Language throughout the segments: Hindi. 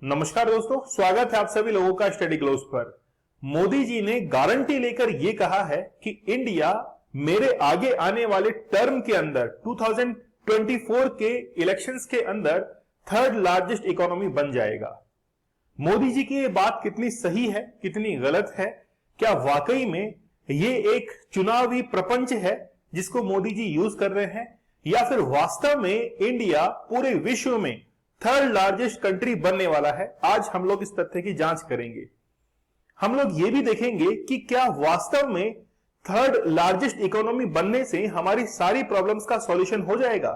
नमस्कार दोस्तों, स्वागत है आप सभी लोगों का स्टडी ग्लोस पर। मोदी जी ने गारंटी लेकर यह कहा है कि इंडिया मेरे आगे आने वाले टर्म के अंदर 2024 के इलेक्शंस के अंदर थर्ड लार्जेस्ट इकोनॉमी बन जाएगा। मोदी जी की यह बात कितनी सही है, कितनी गलत है? क्या वाकई में यह एक चुनावी प्रपंच है जिसको मोदी जी यूज कर रहे हैं, या फिर वास्तव में इंडिया पूरे विश्व में थर्ड लार्जेस्ट कंट्री बनने वाला है? आज हम लोग इस तथ्य की जांच करेंगे। हम लोग यह भी देखेंगे कि क्या वास्तव में थर्ड लार्जेस्ट इकोनॉमी बनने से हमारी सारी प्रॉब्लम्स का सॉल्यूशन हो जाएगा?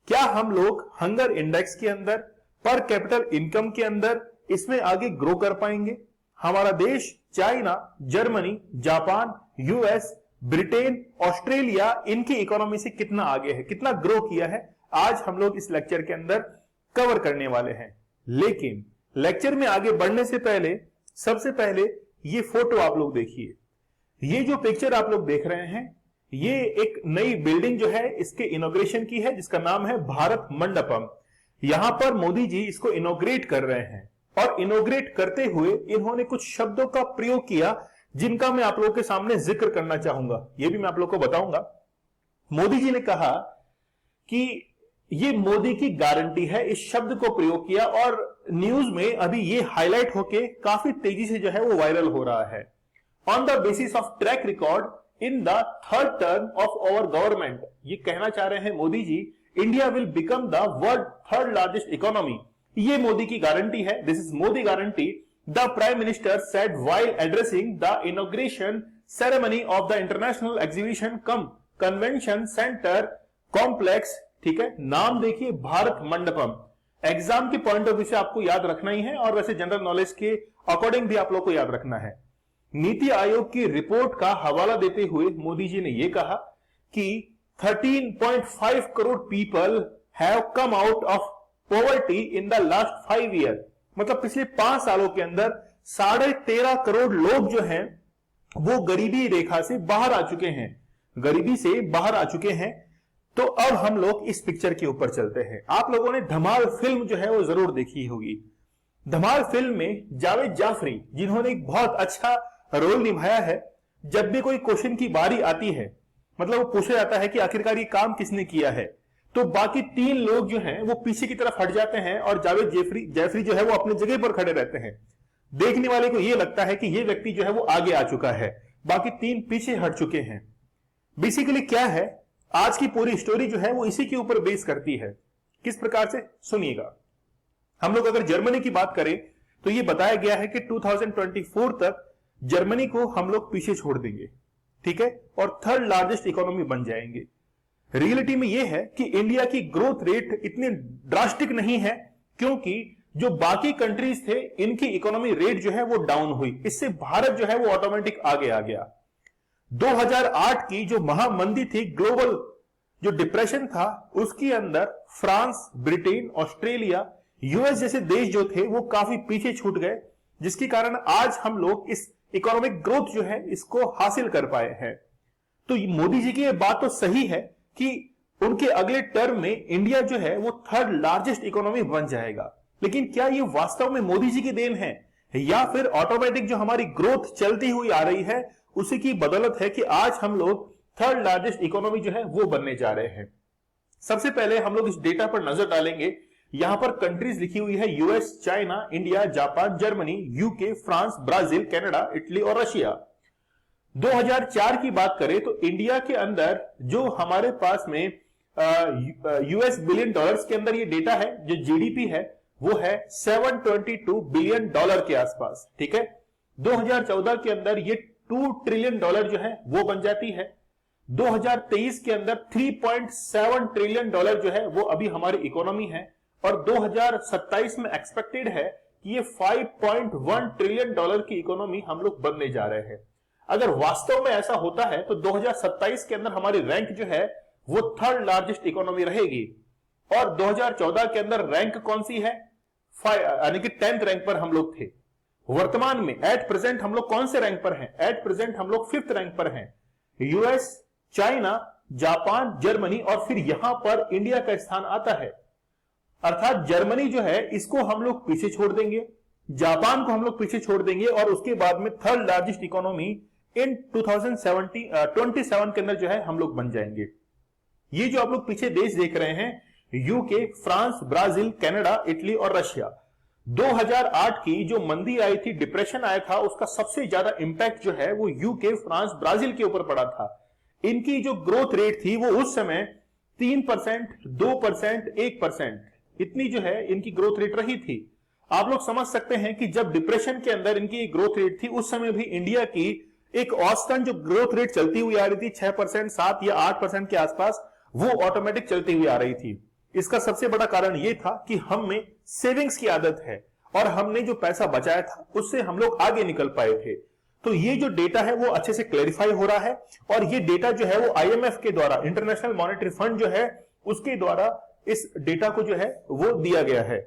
क्या हम लोग हंगर इंडेक्स के अंदर, पर कैपिटल इनकम के अंदर इसमें आगे ग्रो कर पाएंगे? हमारा देश China, Germany, Japan, US, Britain, Australia इनकी इकोनॉमी से कितना आगे है, कितना ग्रो किया है, आज हम लोग इस लेक्चर के अंदर कवर करने वाले हैं। लेकिन लेक्चर में आगे बढ़ने से पहले सबसे पहले ये फोटो आप लोग देखिए। ये जो पिक्चर आप लोग देख रहे हैं, ये एक नई बिल्डिंग जो है इसके इनॉग्रेशन की है, जिसका नाम है भारत मंडपम। यहां पर मोदी जी इसको इनॉग्रेट कर रहे हैं और इनॉग्रेट करते हुए इन्होंने कुछ शब्दों का प्रयोग किया जिनका मैं आप लोगों के सामने जिक्र करना चाहूंगा। यह भी मैं आप लोग को बताऊंगा। मोदी जी ने कहा कि ये मोदी की गारंटी है, इस शब्द को प्रयोग किया और न्यूज में अभी ये हाईलाइट होके काफी तेजी से जो है वो वायरल हो रहा है। On the basis of track record in the third term of our government, ये कहना चाह रहे हैं Modi ji, India will become the world third largest economy. ये मोदी की गारंटी है। This is Modi guarantee, the prime minister said while addressing the inauguration ceremony of the international exhibition cum convention centre complex. ठीक है, नाम देखिए भारत मंडपम। एग्जाम के पॉइंट ऑफ व्यू से आपको याद रखना ही है और वैसे जनरल नॉलेज के अकॉर्डिंग भी आप लोग को याद रखना है। नीति आयोग की रिपोर्ट का हवाला देते हुए मोदी जी ने यह कहा कि 13.5 crore people have come out of poverty in the last 5 year. मतलब पिछले 5 सालों के अंदर 13.5 करोड़ लोग जो हैं वो गरीबी रेखा से बाहर आ चुके हैं, गरीबी से बाहर आ चुके हैं। तो अब हम लोग इस पिक्चर के ऊपर चलते हैं। आप लोगों ने धमाल फिल्म जो है वो जरूर देखी होगी। धमाल फिल्म में जावेद जाफरी, जिन्होंने एक बहुत अच्छा रोल निभाया है, जब भी कोई क्वेश्चन की बारी आती है, मतलब वो पूछा जाता है कि आखिरकार ये काम किसने किया है, तो बाकी 3 लोग जो हैं वो पीछे की तरफ हट जाते हैं और जावेद जाफरी जो है वो अपनी जगह पर खड़े रहते हैं। देखने वाले को यह लगता है कि ये व्यक्ति जो है वो आगे आ चुका है, बाकी 3 पीछे हट चुके हैं। बेसिकली क्या है, आज की पूरी स्टोरी जो है वो इसी के ऊपर बेस करती है। किस प्रकार से, सुनिएगा। हम लोग अगर जर्मनी की बात करें तो ये बताया गया है कि 2024 तक जर्मनी को हम लोग पीछे छोड़ देंगे, ठीक है, और थर्ड लार्जेस्ट इकोनॉमी बन जाएंगे। रियलिटी में यह है कि इंडिया की ग्रोथ रेट इतनी ड्रास्टिक नहीं है, क्योंकि जो बाकी कंट्रीज थे इनकी इकोनॉमी रेट जो है वो डाउन हुई, इससे भारत जो है वो ऑटोमेटिक आगे आ गया। 2008 की जो महामंदी थी, ग्लोबल जो डिप्रेशन था, उसके अंदर फ्रांस, ब्रिटेन, ऑस्ट्रेलिया, यूएस जैसे देश जो थे वो काफी पीछे छूट गए, जिसके कारण आज हम लोग इस इकोनॉमिक ग्रोथ जो है इसको हासिल कर पाए हैं। तो मोदी जी की ये बात तो सही है कि उनके अगले टर्म में इंडिया जो है वो थर्ड लार्जेस्ट इकोनॉमी बन जाएगा। लेकिन क्या ये वास्तव में मोदी जी की देन है, या फिर ऑटोमेटिक जो हमारी ग्रोथ चलती हुई आ रही है उसी की बदौलत है कि आज हम लोग थर्ड लार्जेस्ट इकोनॉमी जो है वो बनने जा रहे हैं? सबसे पहले हम लोग इस डेटा पर नजर डालेंगे। यहां पर कंट्रीज लिखी हुई है US, China, India, Japan, Germany, UK, France, Brazil, Canada, Italy और रशिया। 2004 की बात करें तो इंडिया के अंदर जो हमारे पास में यूएस बिलियन डॉलर्स के अंदर ये डेटा है, जो जीडीपी है वो है 722 बिलियन डॉलर के आसपास, ठीक है। 2014 के अंदर ये 2 ट्रिलियन डॉलर जो है वो बन जाती है। 2023 के अंदर 3.7 ट्रिलियन डॉलर जो है वो अभी हमारी इकोनॉमी है, और 2027 में एक्सपेक्टेड है कि ये 5.1 ट्रिलियन डॉलर की इकोनॉमी हम लोग बनने जा रहे हैं। अगर वास्तव में ऐसा होता है तो 2027 के अंदर हमारी रैंक जो है वो थर्ड लार्जेस्ट इकोनॉमी रहेगी, और 2014 के अंदर रैंक कौन सी है, यानी कि 10th रैंक पर हम लोग थे। वर्तमान में एट प्रेजेंट हम लोग कौन से रैंक पर हैं? एट प्रेजेंट हम लोग 5th रैंक पर हैं। यूएस, चाइना, जापान, जर्मनी और फिर यहां पर इंडिया का स्थान आता है। अर्थात जर्मनी जो है इसको हम लोग पीछे छोड़ देंगे, जापान को हम लोग पीछे छोड़ देंगे और उसके बाद में थर्ड लार्जेस्ट इकोनॉमी इन 2027 के अंदर जो है हम लोग बन जाएंगे। ये जो आप लोग पीछे देश देख रहे हैं, UK, France, Brazil, Canada, Italy और रशिया, 2008 की जो मंदी आई थी, डिप्रेशन आया था, उसका सबसे ज्यादा इंपैक्ट जो है वो यूके, फ्रांस, ब्राजील के ऊपर पड़ा था। इनकी जो ग्रोथ रेट थी वो उस समय 3%, 2%, 1% इतनी जो है इनकी ग्रोथ रेट रही थी। आप लोग समझ सकते हैं कि जब डिप्रेशन के अंदर इनकी ग्रोथ रेट थी, उस समय भी इंडिया की एक औसतन जो ग्रोथ रेट चलती हुई आ रही थी 6%, 7 या 8% के आसपास, वो ऑटोमेटिक चलती हुई आ रही थी। इसका सबसे बड़ा कारण यह था कि हम में सेविंग्स की आदत है और हमने जो पैसा बचाया था उससे हम लोग आगे निकल पाए थे। तो ये जो डेटा है वो अच्छे से क्लैरिफाई हो रहा है और ये डेटा जो है वो आईएमएफ के द्वारा, इंटरनेशनल मॉनेटरी फंड जो है उसके द्वारा इस डेटा को जो है वो दिया गया है।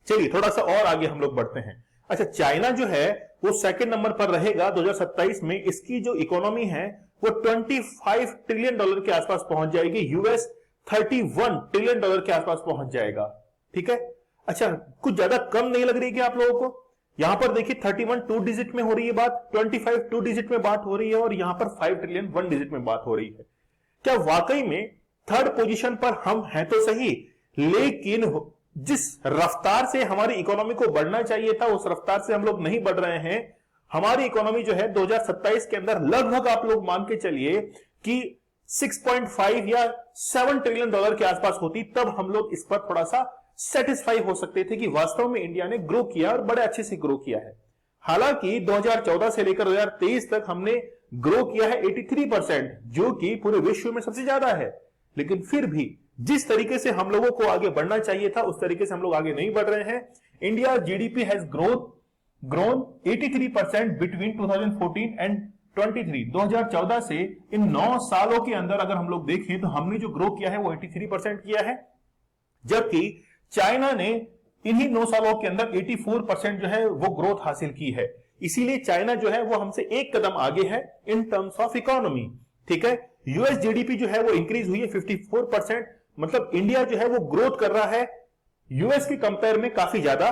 चलिए थोड़ा सा और आगे हम लोग बढ़ते हैं। अच्छा, चाइना जो है वो सेकंड नंबर पर रहेगा 2027 में। इसकी जो इकोनॉमी है वो $25 ट्रिलियन के आसपास पहुंच जाएगी। यूएस $31 ट्रिलियन के आसपास पहुंच जाएगा। ठीक है, अच्छा कुछ ज्यादा कम नहीं लग रही है क्या आप लोगों को? यहां पर देखिए 31 2 डिजिट में हो रही है बात, 25 2 डिजिट में बात हो रही है और यहां पर 5 ट्रिलियन 1 डिजिट में बात हो रही है। क्या वाकई में थर्ड पोजीशन पर हम हैं तो सही, लेकिन जिस रफ्तार से हमारी इकोनॉमी को बढ़ना चाहिए था उस रफ्तार से हम लोग नहीं बढ़ रहे हैं। हमारी इकोनॉमी जो है 2027 के अंदर लगभग आप लोग मान के चलिए कि 6.5 या 7 ट्रिलियन डॉलर के आसपास होती, तब हम लोग इस पर थोड़ा सा सेटिस्फाई हो सकते थे कि वास्तव में इंडिया ने ग्रो किया और बड़े अच्छे से ग्रो किया है। हालांकि 2014 से लेकर 2023 तक हमने ग्रो किया है 83%, जो कि पूरे विश्व में सबसे ज्यादा है। लेकिन फिर भी जिस तरीके से हम लोगों को आगे बढ़ना चाहिए था उस तरीके से हम लोग आगे नहीं बढ़ रहे हैं। India GDP has grown 83% between 2014 and 23। 2014 से इन 9 सालों के अंदर अगर हम लोग देखें तो हमने जो ग्रो किया है वो 83% किया है, जबकि चाइना ने इन्हीं 9 सालों के अंदर 84% जो है वो ग्रोथ हासिल की है। इसीलिए चाइना जो है वो हमसे एक कदम आगे है इन टर्म्स ऑफ इकोनॉमी। ठीक है, यूएस जीडीपी जो है वो इंक्रीज हुई है 54%, मतलब इंडिया जो है वो ग्रोथ कर रहा है यूएस के कंपेयर में काफी ज्यादा।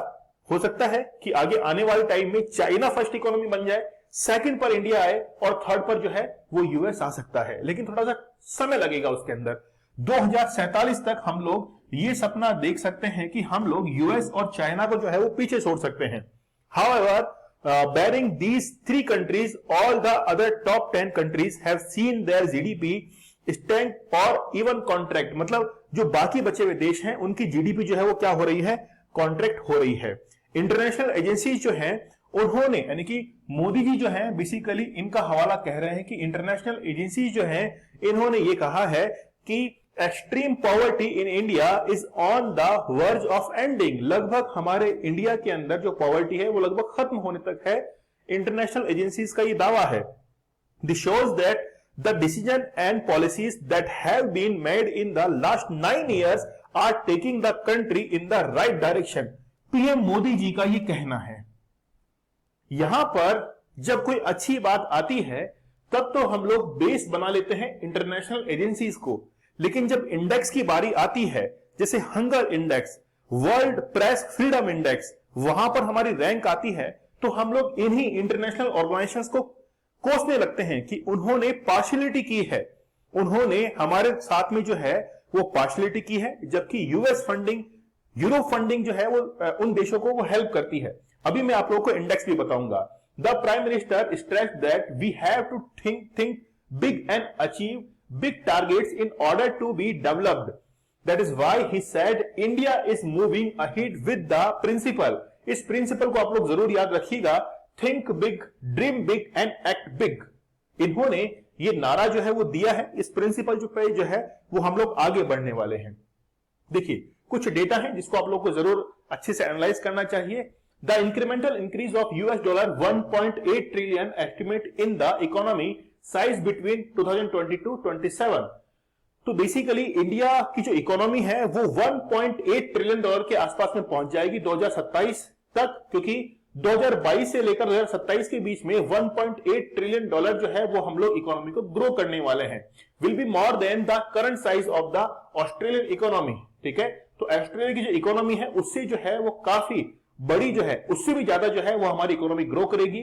हो सकता है कि आगे आने वाले टाइम में चाइना फर्स्ट इकोनॉमी बन जाए, सेकंड पर इंडिया आए और थर्ड पर जो है वो यूएस आ सकता है, लेकिन थोड़ा सा समय लगेगा उसके अंदर। 2047 तक हम लोग ये सपना देख सकते हैं कि हम लोग यूएस और चाइना को जो है वो पीछे छोड़ सकते हैं। However, barring these 3 countries, all the other top 10 countries have seen their GDP stand or even contract, मतलब जो बाकी बचे हुए देश हैं उनकी जीडीपी जो है वो क्या हो रही है, कॉन्ट्रैक्ट हो रही है। इंटरनेशनल एजेंसीज जो हैं उन्होंने, यानी कि मोदी जी जो हैं बेसिकली इनका हवाला कह रहे हैं कि इंटरनेशनल एजेंसीज जो हैं इन्होंने ये कहा है कि extreme poverty in India is on the verge of ending. लगभग हमारे इंडिया के अंदर जो पॉवर्टी है वो लगभग खत्म होने तक है। इंटरनेशनल एजेंसीज का ये दावा है। This shows that the decision and policies that have been made in the last 9 years are taking the country in the right direction। PM Modi ji का ये कहना है। यहां पर जब कोई अच्छी बात आती है तब तो हम लोग बेस बना लेते हैं इंटरनेशनल एजेंसीज को, लेकिन जब इंडेक्स की बारी आती है, जैसे hunger index, world press freedom index, वहां पर हमारी रैंक आती है, तो हम लोग इन्हीं इंटरनेशनल ऑर्गेनाइजेशंस को कोसने लगते हैं कि उन्होंने पार्शियलिटी की है, उन्होंने हमारे साथ में जो है वो पार्शियलिटी की है, जबकि यूएस फंडिंग, यूरोप फंडिंग जो है वो उन देशों को वो हेल्प करती है। अभी मैं आप लोगों को इंडेक्स भी बताऊंगा। The prime minister stressed that we have to think big and achieve big targets in order to be developed. That is why he said India is moving ahead with the principle. इस प्रिंसिपल को आप लोग जरूर याद रखिएगा, think big, dream big and act big. इन्होंने ये नारा जो है वो दिया है। इस प्रिंसिपल जो है वो हम लोग आगे बढ़ने वाले हैं। देखिए कुछ डेटा है जिसको आप लोग को जरूर अच्छे से एनालाइज करना चाहिए। The incremental increase of $1.8 trillion estimate in the economy size between 2022-27। तो बेसिकली इंडिया की जो इकोनॉमी है वो $1.8 ट्रिलियन के आसपास में पहुंच जाएगी 2027 तक, क्योंकि 2022 से लेकर 2027 के बीच में $1.8 ट्रिलियन जो है वो हम लोग इकोनॉमी को ग्रो करने वाले हैं। Will be more than the current size of the Australian economy. ठीक है, तो ऑस्ट्रेलिया की जो इकोनॉमी है उससे जो है वो काफी बड़ी जो है, उससे भी ज्यादा जो है वो हमारी इकोनॉमी ग्रो करेगी।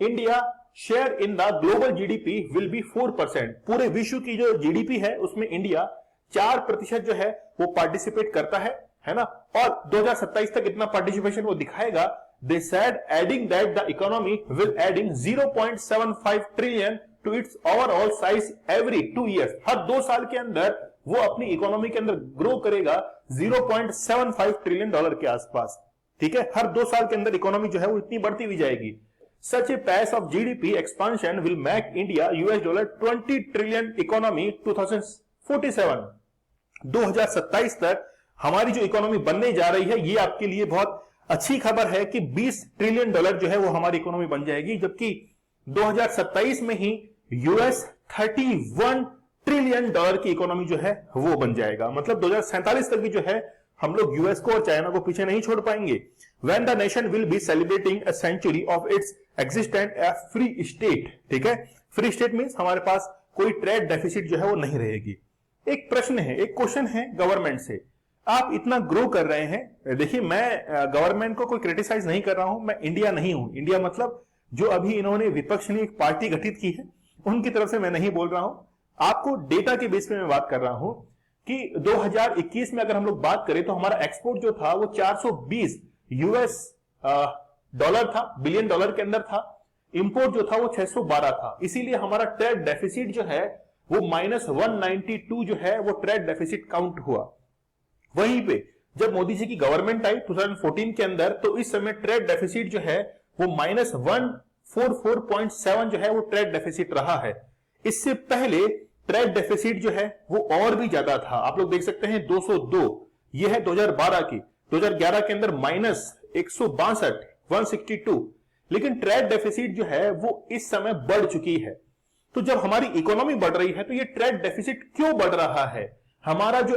India share in the global GDP will be 4%। पूरे विश्व की जो जीडीपी है उसमें इंडिया 4% जो है वो पार्टिसिपेट करता है ना। और 2027 तक इतना पार्टिसिपेशन वो दिखाएगा। They said adding that the economy will adding 0.75 trillion to its overall size every 2 years। हर 2 साल के अंदर वो अपनी इकोनॉमी के अंदर ग्रो करेगा 0.75 ट्रिलियन डॉलर के आसपास। ठीक है, हर 2 साल के अंदर इकोनॉमी जो है वो इतनी बढ़ती हुई जाएगी। Such a pace of GDP expansion will make India $20 trillion economy 2047। 2027 तक हमारी जो इकोनॉमी बनने जा रही है, ये आपके लिए बहुत अच्छी खबर है कि 20 ट्रिलियन डॉलर जो है वो हमारी इकोनॉमी बन जाएगी, जबकि 2027 में ही यूएस 31 ट्रिलियन डॉलर की इकोनॉमी जो है वो बन जाएगा। मतलब 2047 तक भी जो है हम लोग यूएस को और चाइना को पीछे नहीं छोड़ पाएंगे। When the nation will be celebrating a century of its existence as free state। ठीक है, फ्री स्टेट मींस हमारे पास कोई ट्रेड डेफिसिट जो है वो नहीं रहेगी। एक प्रश्न है, एक क्वेश्चन है गवर्नमेंट से, आप इतना ग्रो कर रहे हैं। देखिए, मैं गवर्नमेंट को कोई क्रिटिसाइज नहीं कर रहा हूं, मैं इंडिया नहीं हूं। इंडिया मतलब जो अभी इन्होंने विपक्ष ने एक पार्टी गठित की है उनकी तरफ से मैं नहीं बोल रहा हूं। आपको डेटा के बेस पे मैं बात कर रहा हूं कि 2021 में अगर हम लोग बात करें तो हमारा एक्सपोर्ट जो था वो 420 यूएस डॉलर था, बिलियन डॉलर के अंदर था। इंपोर्ट जो था वो 612 था। इसीलिए हमारा ट्रेड डेफिसिट जो है वो -192 जो है वो ट्रेड डेफिसिट काउंट हुआ। वहीं पे जब मोदी जी की गवर्नमेंट आई 2014 के अंदर, तो इस समय ट्रेड डेफिसिट जो है वो -144.7 जो है वो ट्रेड डेफिसिट रहा है। इससे पहले ट्रेड डेफिसिट जो है वो और भी ज्यादा था। आप लोग देख सकते हैं 202, ये है 2012 की। 2011 के अंदर -162, 162। लेकिन ट्रेड डेफिसिट जो है वो इस समय बढ़ चुकी है। तो जब हमारी इकोनॉमी बढ़ रही है तो ये ट्रेड डेफिसिट क्यों बढ़ रहा है? हमारा जो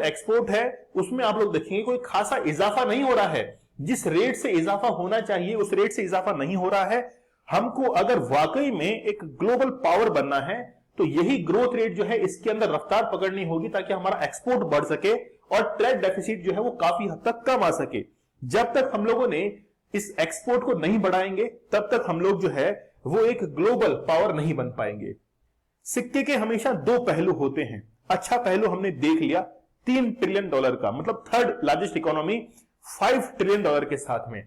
एक्सपोर्ट है उसमें आप लोग देखेंगे कोई खासा इजाफा नहीं हो रहा है। जिस रेट से इजाफा होना चाहिए उस रेट से इजाफा नहीं हो रहा है। हमको अगर वाकई में एक ग्लोबल पावर बनना है तो यही ग्रोथ रेट जो है इसके अंदर रफ्तार पकड़नी होगी, ताकि हमारा एक्सपोर्ट बढ़ सके और ट्रेड डेफिसिट जो है वो काफी हद तक कम आ सके। जब तक हम लोगों ने इस एक्सपोर्ट को नहीं बढ़ाएंगे तब तक हम लोग जो है वो एक ग्लोबल पावर नहीं बन पाएंगे। सिक्के के हमेशा 2 पहलू होते हैं। अच्छा पहलू हमने देख लिया 3 ट्रिलियन डॉलर का, मतलब third largest economy 5 trillion dollar के साथ में।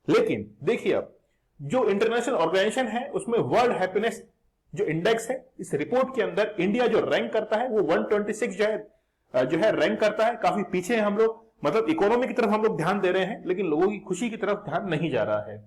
लेकिन देखिए, अब जो इंटरनेशनल ऑर्गेनाइजेशन है उसमें वर्ल्ड हैप्पीनेस जो इंडेक्स है, इस रिपोर्ट के अंदर इंडिया जो रैंक करता है वो 126 जो है रैंक करता है। काफी पीछे हैं हम लोग। मतलब इकोनॉमी की तरफ हम लोग ध्यान दे रहे हैं लेकिन लोगों की खुशी की तरफ ध्यान नहीं जा रहा है।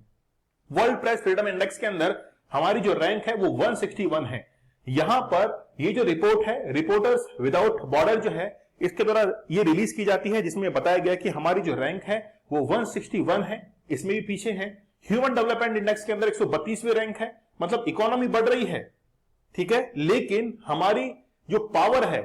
वर्ल्ड प्रेस फ्रीडम इंडेक्स के अंदर हमारी जो रैंक है वो 161 है। यहां पर ये जो रिपोर्ट है, रिपोर्टर्स विदाउट बॉर्डर जो है, इसके द्वारा ये रिलीज की जाती है, जिसमें बताया गया कि हमारी जो रैंक है वो 161 है। इसमें भी पीछे है। ह्यूमन डेवलपमेंट इंडेक्स के अंदर 132वीं रैंक है। मतलब इकोनॉमी बढ़ रही है, ठीक है, लेकिन हमारी जो पावर है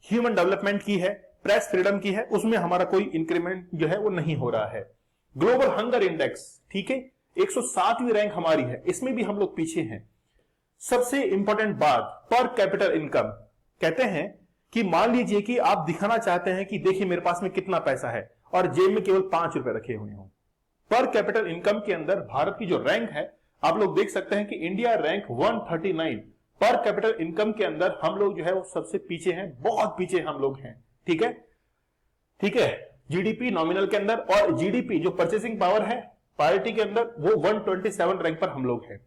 ह्यूमन डेवलपमेंट की है, प्रेस फ्रीडम की है, उसमें हमारा कोई इंक्रीमेंट जो है वो नहीं हो रहा है। ग्लोबल हंगर इंडेक्स, ठीक है, 107वीं रैंक हमारी है, इसमें भी हम लोग पीछे हैं। सबसे इंपॉर्टेंट बात, पर कैपिटल इनकम। कहते हैं कि मान लीजिए कि आप दिखाना चाहते हैं कि देखिए मेरे पास में कितना पैसा है और जेब में केवल 5 रुपए रखे हुए हों। पर कैपिटल इनकम के अंदर भारत की जो रैंक है, आप लोग देख सकते हैं कि इंडिया रैंक 139 पर कैपिटल इनकम के अंदर हम लोग जो है वो सबसे पीछे हैं, बहुत पीछे हम लोग हैं। ठीक है, ठीक है। जीडीपी नॉमिनल के अंदर और जीडीपी जो परचेसिंग पावर है पार्टी के अंदर वो 127 रैंक पर हम लोग हैं।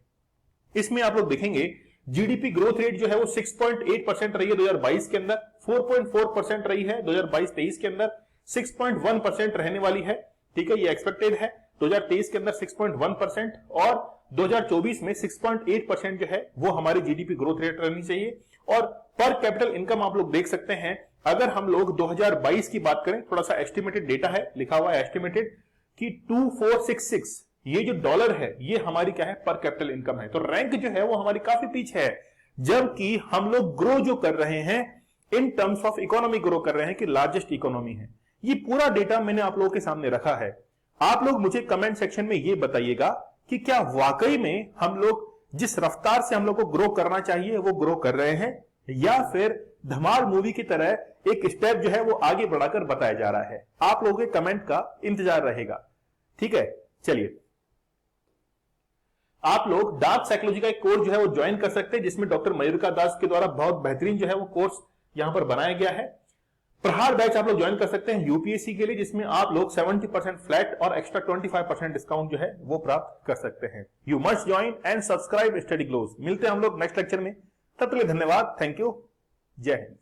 इसमें आप लोग देखेंगे जीडीपी ग्रोथ रेट जो है वो 6.8% रही है 2022 के अंदर, 4.4% रही है 2022-23 के अंदर, 6.1% रहने वाली है। ठीक है, ये एक्सपेक्टेड है 2023 के अंदर 6.1% और 2024 में 6.8% जो है वो हमारी जीडीपी ग्रोथ रेट रहनी चाहिए। और पर कैपिटल इनकम आप लोग देख सकते हैं, अगर हम लोग 2022 की बात करें, थोड़ा सा एस्टिमेटेड डेटा है, लिखा हुआ है एस्टिमेटेड कि 2466 ये जो डॉलर है ये हमारी क्या है, पर कैपिटल इनकम है। तो रैंक जो है वो हमारी काफी पीछे है, जबकि हम लोग ग्रो जो कर रहे हैं in terms of economy grow कर रहे हैं कि लार्जेस्ट इकोनॉमी है। ये पूरा डेटा मैंने आप लोगों के सामने रखा है। आप लोग मुझे कमेंट सेक्शन में ये बताइएगा कि क्या वाकई में हम लोग जिस रफ्तार से हम लोग को ग्रो करना चाहिए वो ग्रो कर रहे हैं, या फिर धमाल मूवी की तरह एक स्टेप जो है वो आगे बढ़ाकर बताया जा रहा है। आप लोगों के कमेंट का इंतजार रहेगा, ठीक है। चलिए, आप लोग डार्क साइकोलॉजी का एक कोर्स जो है वो ज्वाइन कर सकते हैं, जिसमें डॉक्टर मयूरिका दास के द्वारा बहुत बेहतरीन जो है वो कोर्स यहां पर बनाया गया है। प्रहार बैच आप लोग ज्वाइन कर सकते हैं यूपीएससी के लिए, जिसमें आप लोग 70% फ्लैट और एक्स्ट्रा 25% डिस्काउंट जो है वो प्राप्त कर सकते हैं। You must join and subscribe study glows. मिलते हैं हम लोग नेक्स्ट लेक्चर में, तब तक के लिए धन्यवाद, थैंक यू, जय हिंद।